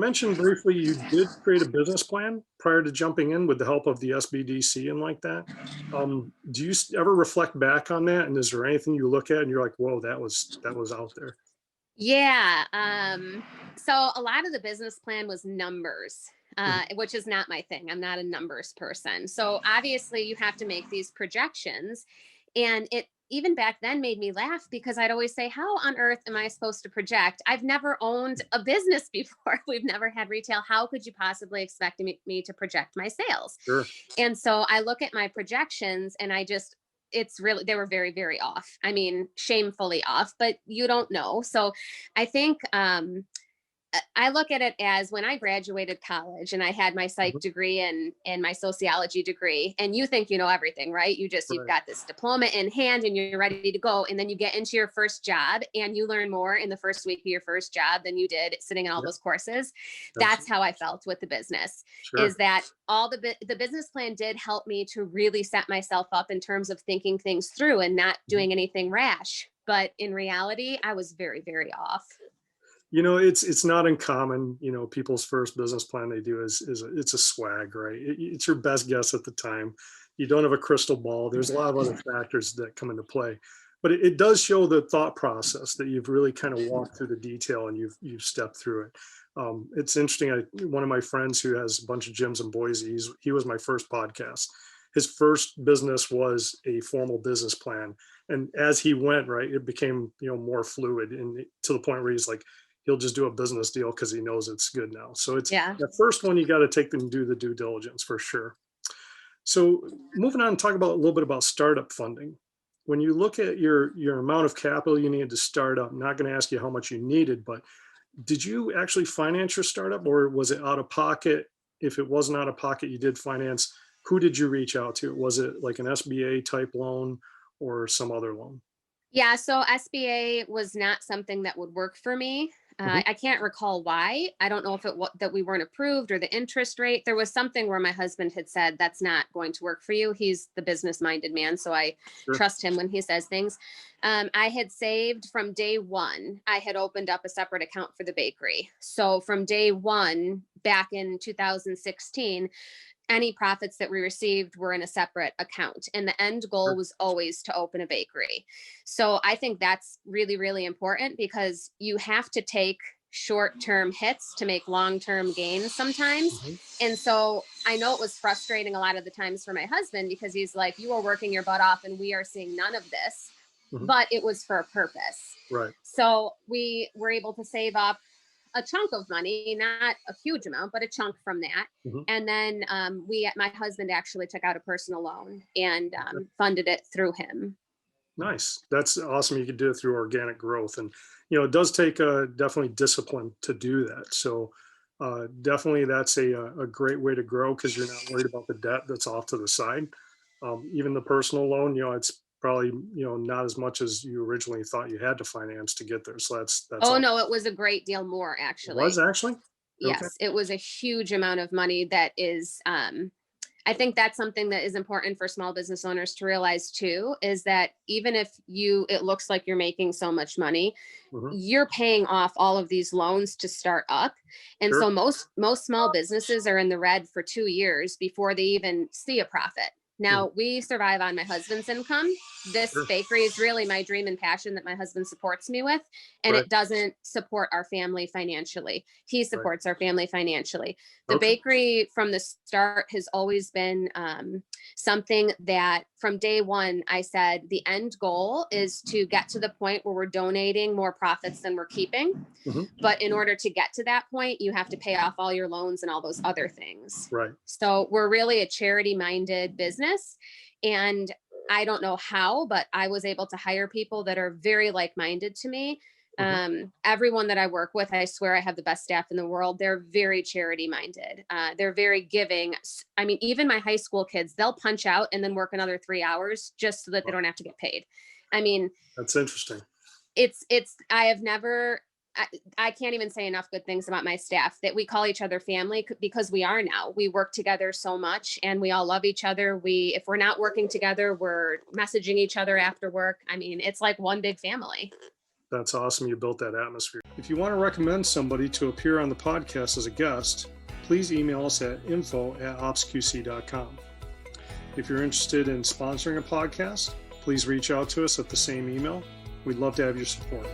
mentioned briefly you did create a business plan prior to jumping in with the help of the SBDC and like that. Do you ever reflect back on that? And is there anything you look at and you're like, whoa, that was out there? Yeah. So a lot of the business plan was numbers, Mhm. which is not my thing. I'm not a numbers person. So obviously you have to make these projections. And it even back then made me laugh because I'd always say, how on earth am I supposed to project? I've never owned a business before. We've never had retail. How could you possibly expect me to project my sales? Sure. And so I look at my projections and it's really, they were very, very off. I mean, shamefully off, but you don't know. So I think, I look at it as when I graduated college and I had my psych Mhm. degree and my sociology degree, and you think you know everything, right? You've Right. got this diploma in hand and you're ready to go. And then you get into your first job and you learn more in the first week of your first job than you did sitting in all Yeah. those courses. That's Absolutely. how I felt with the business, is Sure. that all the business plan did help me to really set myself up in terms of thinking things through and not Mhm. doing anything rash. But in reality, I was very, very off. It's not uncommon. People's first business plan they do it's a swag, right? It's your best guess at the time. You don't have a crystal ball. There's a lot of other factors that come into play, but it does show the thought process that you've really kind of walked through the detail and you've stepped through it. It's interesting. One of my friends who has a bunch of gyms in Boise, he was my first podcast. His first business was a formal business plan, and as he went, right, it became more fluid, and to the point where he's like, he'll just do a business deal because he knows it's good now. So it's Yeah. the first one you got to take them and do the due diligence for sure. So moving on, talk about a little bit about startup funding. When you look at your amount of capital you needed to start up, I'm not going to ask you how much you needed, but did you actually finance your startup or was it out of pocket? If it wasn't out of pocket, you did finance. Who did you reach out to? Was it like an SBA type loan or some other loan? Yeah, so SBA was not something that would work for me. Mhm. I can't recall why. I don't know if that we weren't approved or the interest rate. There was something where my husband had said that's not going to work for you. He's the business-minded man, so I Sure. trust him when he says things. I had saved from day one. I had opened up a separate account for the bakery. So from day one, back in 2016, any profits that we received were in a separate account, and the end goal Sure. was always to open a bakery. So I think that's really, really important because you have to take short-term hits to make long-term gains sometimes. Mhm. And so I know it was frustrating a lot of the times for my husband because he's like, you are working your butt off and we are seeing none of this, Mhm. but it was for a purpose. Right. So we were able to save up a chunk of money, not a huge amount, but a chunk from that. Mhm. And then my husband actually took out a personal loan and Okay. funded it through him. Nice. That's awesome. You could do it through organic growth, and it does take definitely discipline to do that. So definitely, that's a great way to grow because you're not worried about the debt that's off to the side. Even the personal loan, it's probably not as much as you originally thought you had to finance to get there. So that's Oh all. no, it was a great deal more It was actually. actually okay. Yes, it was a huge amount of money that is I think that's something that is important for small business owners to realize too, is that even if it looks like you're making so much money, Hmm. you're paying off all of these loans to start up. And Sure. so most small businesses are in the red for 2 years before they even see a profit. Hmm. Now we survive on my husband's income. This Sure. bakery is really my dream and passion that my husband supports me with, and Right. it doesn't support our family financially. He Right. supports our family financially. The Okay. bakery from the start has always been something that from day one, I said the end goal is to get to the point where we're donating more profits than we're keeping. Hmm. But in order to get to that point, you have to pay off all your loans and all those other things. Right. So we're really a charity minded business. And I don't know how, but I was able to hire people that are very like minded to me. Hmm. Everyone that I work with, I swear I have the best staff in the world. They're very charity minded. They're very giving. I mean, even my high school kids, they'll punch out and then work another 3 hours just so that they Wow. don't have to get paid. I mean, That's interesting. I have never, I can't even say enough good things about my staff, that we call each other family because we are now. We work together so much and we all love each other. If we're not working together, we're messaging each other after work. I mean, it's like one big family. That's awesome. You built that atmosphere. If you want to recommend somebody to appear on the podcast as a guest, please email us at info@opsqc.com. If you're interested in sponsoring a podcast, please reach out to us at the same email. We'd love to have your support.